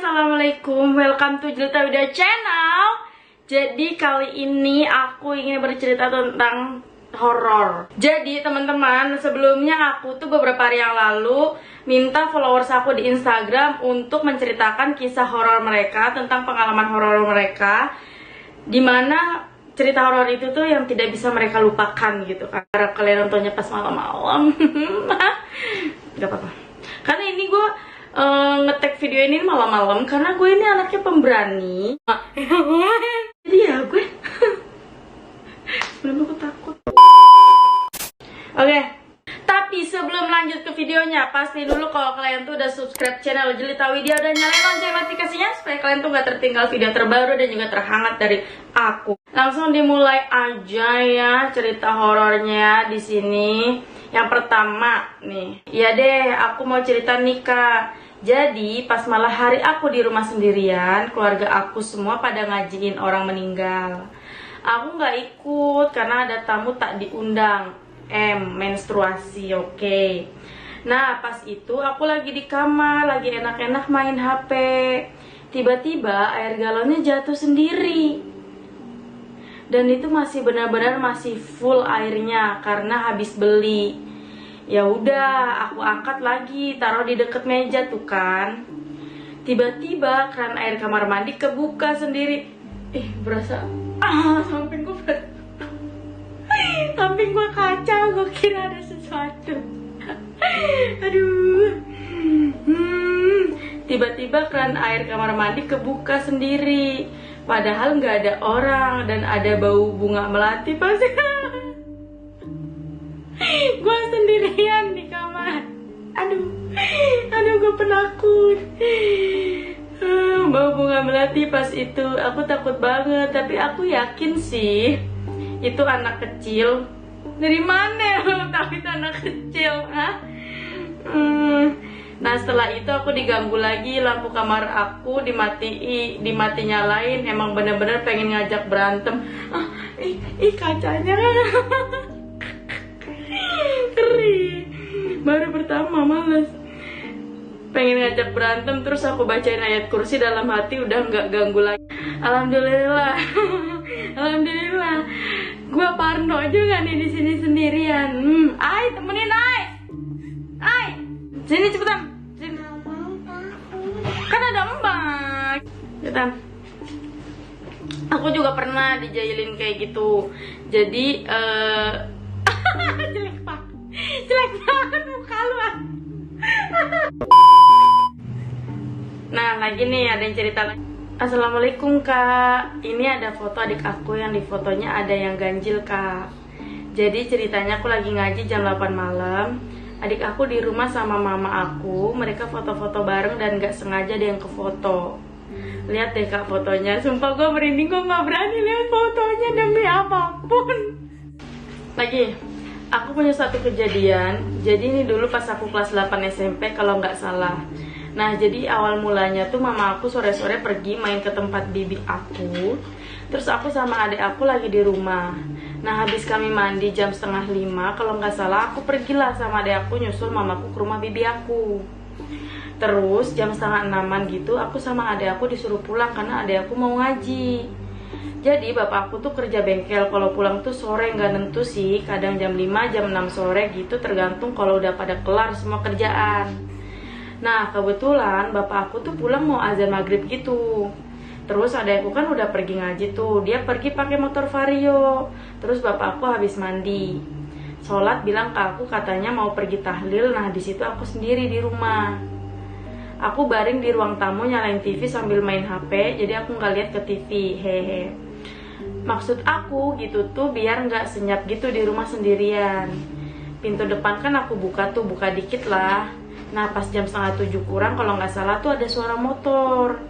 Assalamualaikum, welcome to Jelita Widya Channel. Jadi kali ini aku ingin bercerita tentang horor. Jadi teman-teman, sebelumnya aku tuh beberapa hari yang lalu minta followers aku di Instagram untuk menceritakan kisah horor mereka, tentang pengalaman horor mereka, dimana cerita horor itu tuh yang tidak bisa mereka lupakan gitu kan. Harap kalian nontonnya pas malam-malam. Gak apa-apa, karena ini gue nge-tag video ini malam-malam karena gue ini anaknya pemberani. Jadi ya gue sebenarnya gue takut. Oke, tapi sebelum lanjut ke videonya, pasti dulu kalau kalian tuh udah subscribe channel Jelita Widya dan nyalain lonceng notifikasinya supaya kalian tuh gak tertinggal video terbaru dan juga terhangat dari aku. Langsung dimulai aja ya cerita horornya di sini. Yang pertama nih, ya deh, aku mau cerita nikah. Jadi pas malam hari aku di rumah sendirian, keluarga aku semua pada ngajiin orang meninggal. Aku nggak ikut karena ada tamu tak diundang. Menstruasi, oke. Nah pas itu aku lagi di kamar, lagi enak-enak main HP. Tiba-tiba air galonnya jatuh sendiri. Dan itu masih benar-benar masih full airnya karena habis beli. Ya udah, aku angkat lagi, taruh di deket meja tuh kan. Tiba-tiba keran air kamar mandi kebuka sendiri. Berasa samping gue samping gue kacau, gue kira ada sesuatu. Aduh. Tiba-tiba keran air kamar mandi kebuka sendiri. Padahal nggak ada orang dan ada bau bunga melati pasti. Gue sendirian di kamar. Aduh gue penakut. Bau bunga melati pas itu aku takut banget. Tapi aku yakin sih itu anak kecil. Dari mana lo tahu itu anak kecil? Nah setelah itu aku diganggu lagi, lampu kamar aku dimati nyalain. Emang bener-bener pengen ngajak berantem. Kacanya kering. Baru pertama males, pengen ngajak berantem. Terus aku bacain ayat kursi dalam hati, udah nggak ganggu lagi. Alhamdulillah. Alhamdulillah. Gue parno juga nih di sini sendirian. Ai temenin Ai. Sini cepetan. Sini. Kan ada Mbak. Cepetan. Aku juga pernah dijailin kayak gitu. Jadi jelek banget muka lu. Nah lagi nih ada yang cerita lagi. Assalamualaikum kak, ini ada foto adik aku yang di fotonya ada yang ganjil kak. Jadi ceritanya aku lagi ngaji jam 8 malam. Adik aku di rumah sama mama aku. Mereka foto-foto bareng dan gak sengaja ada yang ke foto. Lihat deh kak fotonya. Sumpah gue merinding, gue gak berani lihat fotonya demi apapun. Lagi, aku punya satu kejadian. Jadi ini dulu pas aku kelas 8 SMP kalau nggak salah. Nah jadi awal mulanya tuh mama aku sore-sore pergi main ke tempat bibi aku. Terus aku sama adik aku lagi di rumah. Nah habis kami mandi jam 4:30 kalau nggak salah, aku pergilah sama adik aku nyusul mamaku ke rumah bibi aku. Terus jam 5:30 gitu aku sama adik aku disuruh pulang karena adik aku mau ngaji. Jadi bapak aku tuh kerja bengkel, kalau pulang tuh sore, nggak nentu sih, kadang jam 5, jam 6 sore gitu, tergantung kalau udah pada kelar semua kerjaan. Nah kebetulan bapak aku tuh pulang mau azan maghrib gitu. Terus adekku kan udah pergi ngaji tuh, dia pergi pakai motor Vario. Terus bapak aku habis mandi, sholat, bilang ke aku katanya mau pergi tahlil. Nah di situ aku sendiri di rumah. Aku baring di ruang tamu nyalain TV sambil main HP, jadi aku nggak lihat ke TV, hehe. Maksud aku gitu tuh biar nggak senyap gitu di rumah sendirian. Pintu depan kan aku buka dikit lah. Nah pas jam 6:30 kurang kalau nggak salah tuh ada suara motor.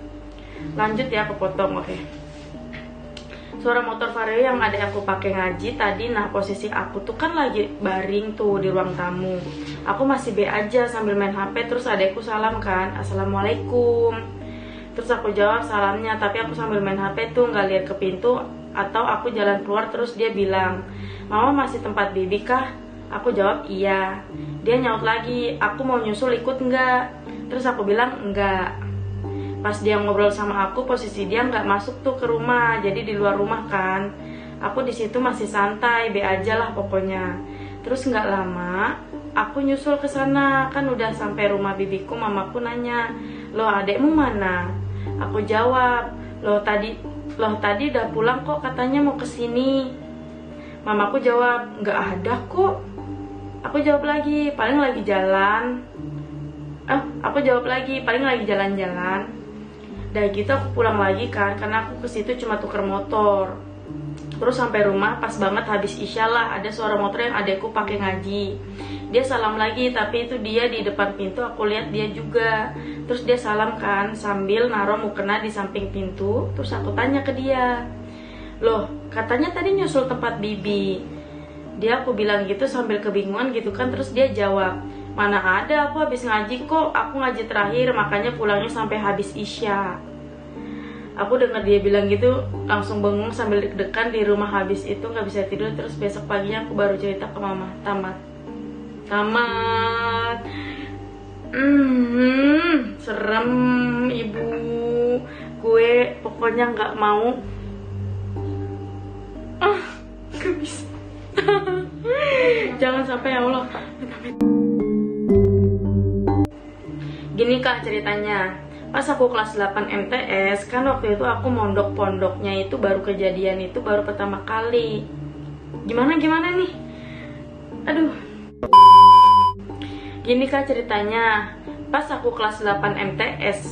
Lanjut ya aku potong, oke. Suara motor Vario yang ada aku pakai ngaji tadi. Nah posisi aku tuh kan lagi baring tuh di ruang tamu. Aku masih be aja sambil main HP. Terus adekku salam kan, Assalamualaikum. Terus aku jawab salamnya, tapi aku sambil main HP tuh nggak lihat ke pintu atau aku jalan keluar. Terus dia bilang, Mama masih tempat bibi kah? Aku jawab iya. Dia nyaut lagi, aku mau nyusul ikut enggak? Terus aku bilang enggak. Pas dia ngobrol sama aku, posisi dia nggak masuk tuh ke rumah, jadi di luar rumah kan. Aku di situ masih santai, be aja lah pokoknya. Terus nggak lama, aku nyusul ke sana, kan udah sampai rumah bibiku. Mamaku nanya, "Loh, adekmu mana?" Aku jawab, loh tadi udah pulang kok, katanya mau kesini." Mamaku jawab, "Nggak ada kok." Aku jawab lagi, paling lagi jalan. Aku jawab lagi, paling lagi jalan-jalan. Dan gitu aku pulang lagi kan, karena aku ke situ cuma tuker motor. Terus sampai rumah pas banget habis isya lah, ada suara motor yang adekku pakai ngaji. Dia salam lagi, tapi itu dia di depan pintu, aku lihat dia juga. Terus dia salam kan sambil naruh mukena di samping pintu. Terus aku tanya ke dia, "Loh, katanya tadi nyusul tempat bibi." Dia aku bilang gitu sambil kebingungan gitu kan. Terus dia jawab, "Mana ada, aku habis ngaji kok, aku ngaji terakhir, makanya pulangnya sampai habis isya." Aku dengar dia bilang gitu langsung bengong sambil deg-degan. Di rumah habis itu nggak bisa tidur. Terus besok paginya aku baru cerita ke mama. Tamat. Serem ibu. Gue pokoknya nggak mau. Gak bisa. Jangan sampai, ya Allah. Gini Kak ceritanya. Pas aku kelas 8 MTS, kan waktu itu aku mondok-pondoknya itu baru kejadian itu baru pertama kali. Gimana nih? Aduh. Gini Kak ceritanya. Pas aku kelas 8 MTS,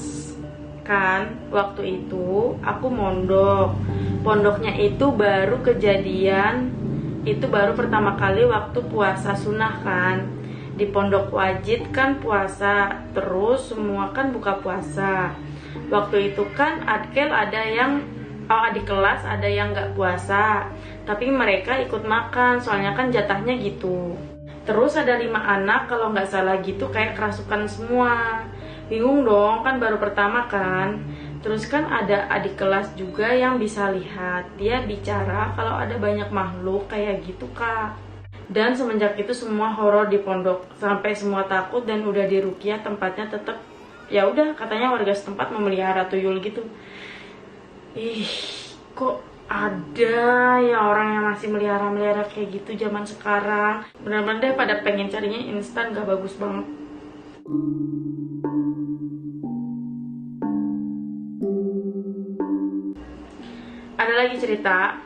kan waktu itu aku mondok. Pondoknya itu baru kejadian, itu baru pertama kali waktu puasa sunnah kan. Di pondok wajib kan puasa, terus semua kan buka puasa. Waktu itu kan adkel ada yang adik kelas ada yang nggak puasa, tapi mereka ikut makan, soalnya kan jatahnya gitu. Terus ada 5 anak kalau nggak salah gitu, kayak kerasukan semua. Bingung dong, kan baru pertama kan. Terus kan ada adik kelas juga yang bisa lihat, dia bicara kalau ada banyak makhluk kayak gitu Kak. Dan semenjak itu semua horor di pondok, sampai semua takut dan udah diruqyah tempatnya tetap. Ya udah, katanya warga setempat memelihara tuyul gitu. Ih, kok ada ya orang yang masih melihara kayak gitu zaman sekarang. Bener-bener deh pada pengen carinya instan, gak bagus banget. Ada lagi cerita.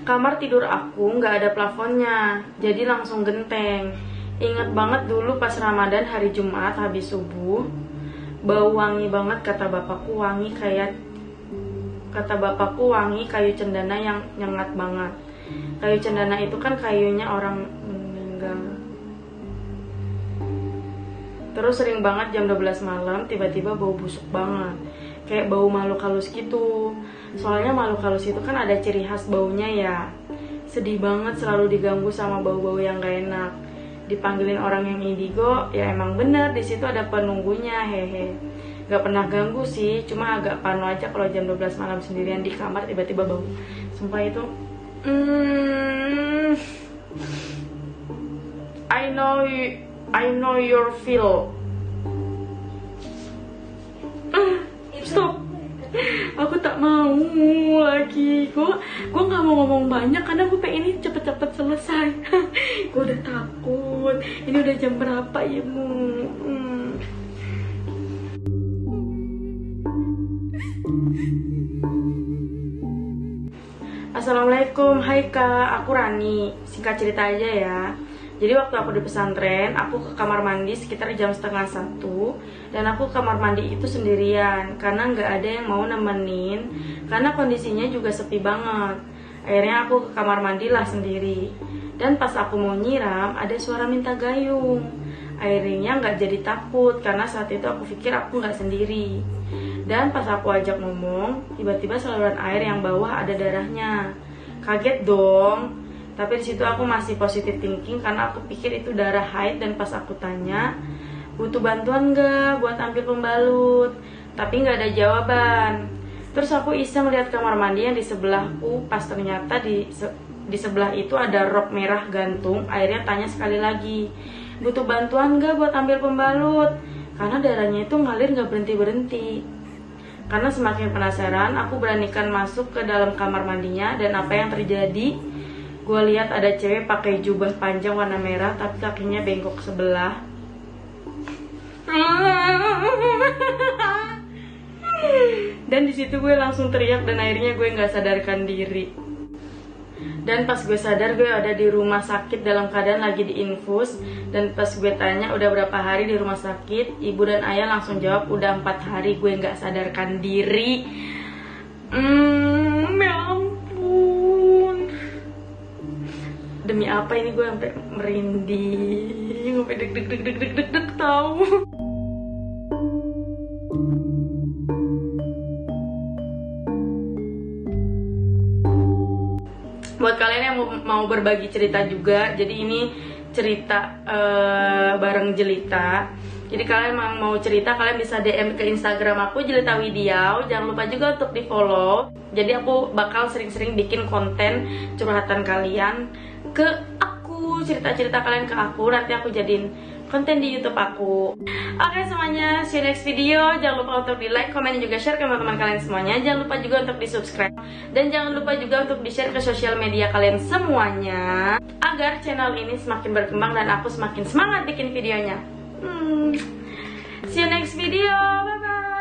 Kamar tidur aku nggak ada plafonnya, jadi langsung genteng. Ingat banget dulu pas Ramadan hari Jumat habis subuh, bau wangi banget, kata bapakku wangi kayu cendana yang nyengat banget. Kayu cendana itu kan kayunya orang meninggal. Terus sering banget jam 12 malam tiba-tiba bau busuk banget, kayak bau makhluk halus gitu. Soalnya makhluk halus itu kan ada ciri khas baunya ya. Sedih banget selalu diganggu sama bau-bau yang gak enak. Dipanggilin orang yang indigo, ya emang bener di situ ada penunggunya, hehe. Gak pernah ganggu sih, cuma agak parno aja kalau jam 12 malam sendirian di kamar tiba-tiba bau. Sumpah itu I know your feel. Stop. Aku tak mau lagi. Gue nggak mau ngomong banyak karena gue pengen ini cepet-cepet selesai. Gue udah takut. Ini udah jam berapa ya mu? Assalamualaikum, hai Kak, aku Rani. Singkat cerita aja ya. Jadi waktu aku di pesantren, aku ke kamar mandi sekitar jam 12:30. Dan aku ke kamar mandi itu sendirian, karena nggak ada yang mau nemenin, karena kondisinya juga sepi banget. Akhirnya aku ke kamar mandi lah sendiri. Dan pas aku mau nyiram, ada suara minta gayung. Akhirnya nggak jadi takut, karena saat itu aku pikir aku nggak sendiri. Dan pas aku ajak ngomong, tiba-tiba saluran air yang bawah ada darahnya. Kaget dong. Tapi disitu aku masih positive thinking karena aku pikir itu darah haid. Dan pas aku tanya, butuh bantuan gak buat ambil pembalut? Tapi gak ada jawaban. Terus aku iseng lihat kamar mandi yang di sebelahku. Pas ternyata di sebelah itu ada rok merah gantung. Akhirnya tanya sekali lagi, butuh bantuan gak buat ambil pembalut? Karena darahnya itu ngalir gak berhenti-berhenti. Karena semakin penasaran, aku beranikan masuk ke dalam kamar mandinya. Dan apa yang terjadi? Gue lihat ada cewek pakai jubah panjang warna merah, tapi kakinya bengkok sebelah. Dan di situ gue langsung teriak dan akhirnya gue nggak sadarkan diri. Dan pas gue sadar, gue ada di rumah sakit dalam keadaan lagi diinfus. Dan pas gue tanya udah berapa hari di rumah sakit, ibu dan ayah langsung jawab udah 4 hari. Gue nggak sadarkan diri. Ya ampun. Demi apa ini gue sampai merinding, sampai deg tahu. Buat kalian yang mau berbagi cerita juga, jadi ini cerita bareng Jelita. Jadi kalian mau cerita, kalian bisa DM ke Instagram aku Jelita Widiau. Jangan lupa juga untuk di follow. Jadi aku bakal sering-sering bikin konten curhatan kalian ke aku, cerita-cerita kalian ke aku. Nanti aku jadiin konten di YouTube aku. Oke semuanya, see you next video. Jangan lupa untuk di like, komen, dan juga share ke teman-teman kalian semuanya. Jangan lupa juga untuk di subscribe. Dan jangan lupa juga untuk di share ke sosial media kalian semuanya, agar channel ini semakin berkembang dan aku semakin semangat bikin videonya. See you next video, bye bye.